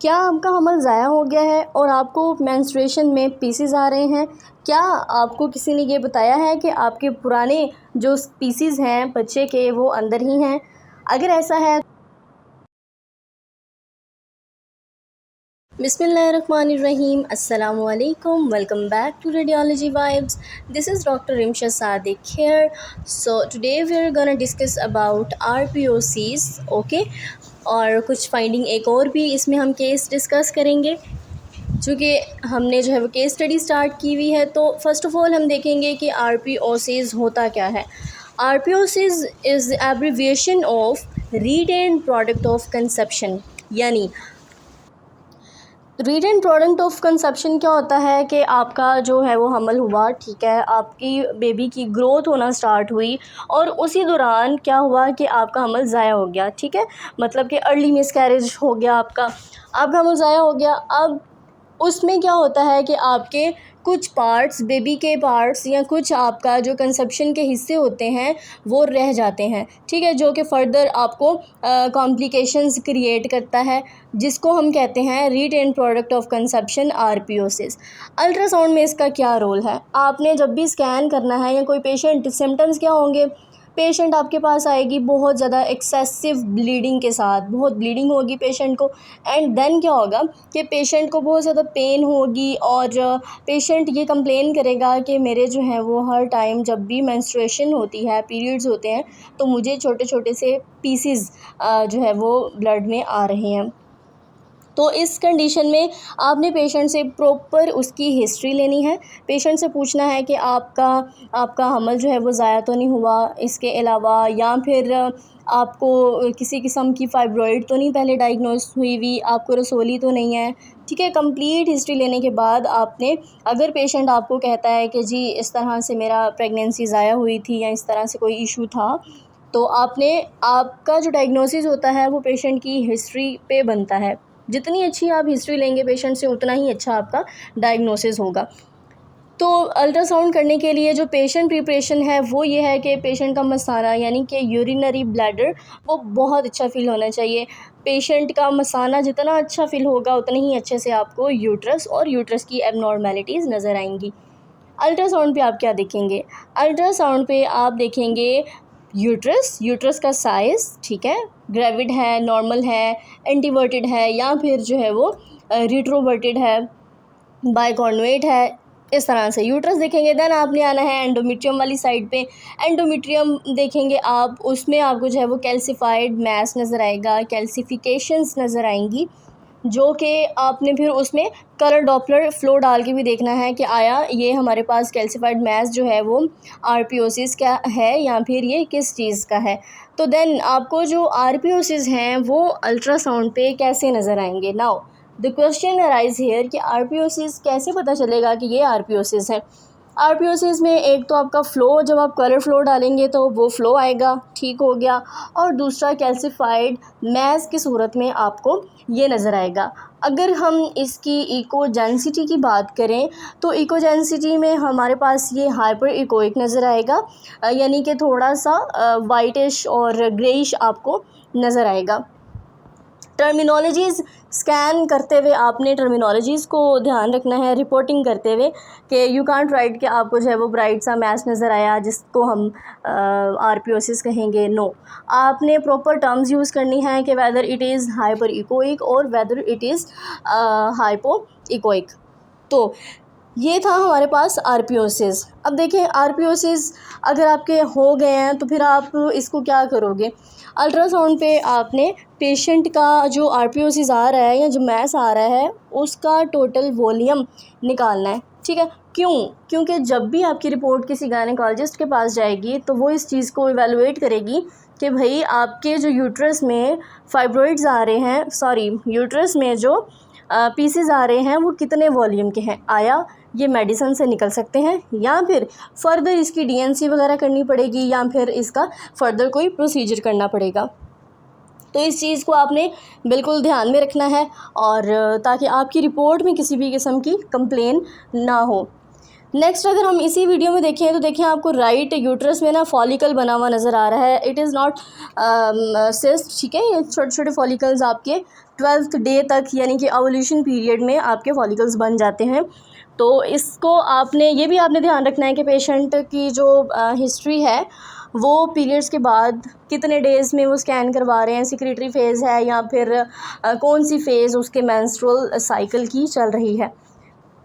क्या आपका हमल ज़ाया हो गया है और आपको मेंस्ट्रुएशन में पीसीज आ रहे हैं? क्या आपको किसी ने ये बताया है कि आपके पुराने जो पीसीज हैं बच्चे के वो अंदर ही हैं? अगर ऐसा है, बिस्मिल्लाहिर्रहमानिर्रहीम, अस्सलाम वालेकुम, welcome back to radiology vibes. This is doctor Rimsha Sadiq here. So today we are gonna discuss about RPOCs, okay. और कुछ फाइंडिंग एक और भी इसमें हम केस डिस्कस करेंगे। चूँकि हमने जो है वो केस स्टडी स्टार्ट की हुई है, तो फ़र्स्ट ऑफ़ ऑल हम देखेंगे कि आरपीओसीज़ होता क्या है। RPOCs is the abbreviation of retained product of conception. यानी रिटेन्ड प्रोडक्ट ऑफ कंसेप्शन क्या होता है कि आपका जो है वो हमल हुआ, ठीक है, आपकी बेबी की ग्रोथ होना स्टार्ट हुई और उसी दौरान क्या हुआ कि आपका हमल ज़ाया हो गया, ठीक है। मतलब कि अर्ली मिसकैरेज हो गया, आपका हमल ज़ाया हो गया। अब उसमें क्या होता है कि आपके कुछ पार्ट्स, बेबी के पार्ट्स या कुछ आपका जो कंसेप्शन के हिस्से होते हैं वो रह जाते हैं, ठीक है, जो कि फ़र्दर आपको कॉम्प्लिकेशंस क्रिएट करता है, जिसको हम कहते हैं retained product of conception, RPOCs. Ultrasound में इसका क्या रोल है? आपने जब भी स्कैन करना है या कोई पेशेंट, सिम्टम्स क्या होंगे? पेशेंट आपके पास आएगी बहुत ज़्यादा एक्सेसिव ब्लीडिंग के साथ, बहुत ब्लीडिंग होगी पेशेंट को। एंड देन क्या होगा कि पेशेंट को बहुत ज़्यादा पेन होगी और पेशेंट ये कंप्लेन करेगा कि मेरे जो है वो हर टाइम जब भी मेंस्ट्रुएशन होती है, पीरियड्स होते हैं, तो मुझे छोटे छोटे से पीसीज जो है वो ब्लड में आ रहे हैं। तो इस कंडीशन में आपने पेशेंट से प्रॉपर उसकी हिस्ट्री लेनी है। पेशेंट से पूछना है कि आपका हमल जो है वो ज़ाया तो नहीं हुआ, इसके अलावा या फिर आपको किसी किस्म की फाइब्रॉइड तो नहीं पहले डायग्नोस हुई हुई, आपको रसोली तो नहीं है, ठीक है। कंप्लीट हिस्ट्री लेने के बाद आपने, अगर पेशेंट आपको कहता है कि जी इस तरह से मेरा प्रेगनेंसी ज़ाया हुई थी या इस तरह से कोई इशू था, तो आपका जो डायग्नोसिस होता है वो पेशेंट की हिस्ट्री पे बनता है। जितनी अच्छी आप हिस्ट्री लेंगे पेशेंट से, उतना ही अच्छा आपका डायग्नोसिस होगा। तो अल्ट्रासाउंड करने के लिए जो पेशेंट प्रिपरेशन है वो ये है कि पेशेंट का मसाना यानी कि यूरिनरी ब्लैडर वो बहुत अच्छा फ़ील होना चाहिए। पेशेंट का मसाना जितना अच्छा फ़ील होगा उतने ही अच्छे से आपको यूट्रस और यूट्रस की एबनॉर्मेलिटीज़ नज़र आएंगी। अल्ट्रासाउंड पे आप क्या देखेंगे? अल्ट्रासाउंड पे आप देखेंगे यूट्रस का साइज़, ठीक है, ग्रेविड है, नॉर्मल है, एंटीवर्टेड है या फिर जो है वो रिट्रोवर्टेड है, बाइकॉन्वेट है, इस तरह से यूट्रस देखेंगे। देन आपने आना है एंडोमेट्रियम वाली साइड पे। एंडोमेट्रियम देखेंगे आप, उसमें आपको जो है वो कैल्सिफाइड मैस नज़र आएगा, कैल्सिफिकेशंस नज़र आएंगी, जो कि आपने फिर उसमें कलर डॉपलर फ्लो डाल के भी देखना है कि आया ये हमारे पास कैल्सिफाइड मैस जो है वो आरपीओसिस का है या फिर ये किस चीज़ का है। तो देन आपको जो आरपीओसिस हैं वो अल्ट्रासाउंड पे कैसे नज़र आएंगे? Now the question arise here कि आरपीओसिस कैसे पता चलेगा कि ये आरपीओसिस है। आरपीओसिस में एक तो आपका फ़्लो, जब आप कलर फ्लो डालेंगे तो वो फ़्लो आएगा, ठीक हो गया। और दूसरा कैल्सिफाइड मैस की सूरत में आपको ये नज़र आएगा। अगर हम इसकी इकोजेंसिटी की बात करें तो इकोजेंसिटी में हमारे पास ये हाइपर इकोइक नज़र आएगा, यानी कि थोड़ा सा वाइटिश और ग्रेइश आपको नज़र आएगा। टर्मिनोलॉजीज़ स्कैन करते हुए आपने टर्मिनोलॉजीज़ को ध्यान रखना है रिपोर्टिंग करते हुए कि यू कांट राइट कि आपको जो है वो ब्राइट सा मैच नज़र आया जिसको हम आरपीओसिस कहेंगे। नो, आपने प्रॉपर टर्म्स यूज़ करनी है कि whether it is hyperechoic और whether it is hypoechoic. तो ये था हमारे पास आरपीओसिस। अब देखें, आरपीओसिस अगर आपके हो गए हैं तो फिर आप इसको क्या करोगे? अल्ट्रासाउंड पे आपने पेशेंट का जो आरपीओसिस आ रहा है या जो मैस आ रहा है उसका टोटल वॉल्यूम निकालना है, ठीक है। क्यों? क्योंकि जब भी आपकी रिपोर्ट किसी गायनेकोलॉजिस्ट के पास जाएगी तो वो इस चीज़ को इवेलुएट करेगी कि भाई आपके जो यूट्रस में फाइब्रॉइड्स आ रहे हैं, सॉरी, यूट्रस में जो पीसेस आ रहे हैं वो कितने वॉल्यूम के हैं, आया ये मेडिसिन से निकल सकते हैं या फिर फर्दर इसकी डीएनसी वगैरह करनी पड़ेगी या फिर इसका फर्दर कोई प्रोसीजर करना पड़ेगा। तो इस चीज़ को आपने बिल्कुल ध्यान में रखना है और ताकि आपकी रिपोर्ट में किसी भी किस्म की कंप्लेन ना हो। नेक्स्ट अगर हम इसी वीडियो में देखें तो देखें आपको राइट यूट्रस में ना फॉलिकल बना हुआ नज़र आ रहा है। इट इज़ नॉट सिस्ट, ठीक है, ये छोटे छोटे फॉलिकल्स आपके 12th डे तक यानी कि ओव्यूलेशन पीरियड में आपके फॉलिकल्स बन जाते हैं। तो इसको ये भी आपने ध्यान रखना है कि पेशेंट की जो हिस्ट्री है वो पीरियड्स के बाद कितने डेज़ में वो स्कैन करवा रहे हैं, सिक्रेटरी फ़ेज़ है या फिर कौन सी फ़ेज़ उसके मेंस्ट्रुअल साइकिल की चल रही है।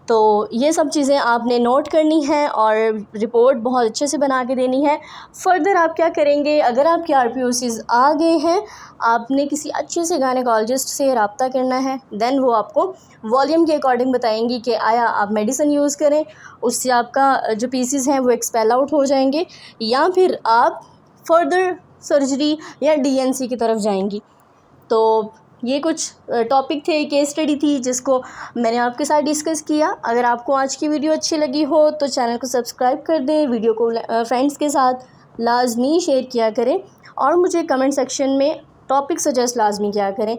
तो ये सब चीज़ें आपने नोट करनी है और रिपोर्ट बहुत अच्छे से बना के देनी है। फ़र्दर आप क्या करेंगे, अगर आपके RPOCs आ गए हैं, आपने किसी अच्छे से गायनेकोलॉजिस्ट से रब्ता करना है। देन वो आपको वॉल्यूम के अकॉर्डिंग बताएंगी कि आया आप मेडिसिन यूज़ करें, उससे आपका जो पीसेस हैं वो एक्सपेल आउट हो जाएंगे, या फिर आप फ़र्दर सर्जरी या DNC की तरफ जाएंगी। तो ये कुछ टॉपिक थे, केस स्टडी थी जिसको मैंने आपके साथ डिस्कस किया। अगर आपको आज की वीडियो अच्छी लगी हो तो चैनल को सब्सक्राइब कर दें, वीडियो को फ्रेंड्स के साथ लाजमी शेयर किया करें और मुझे कमेंट सेक्शन में टॉपिक सजेस्ट लाजमी किया करें।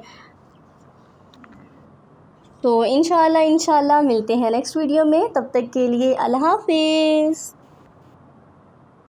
तो इंशाल्लाह मिलते हैं नेक्स्ट वीडियो में, तब तक के लिए अल्लाह हाफिज़।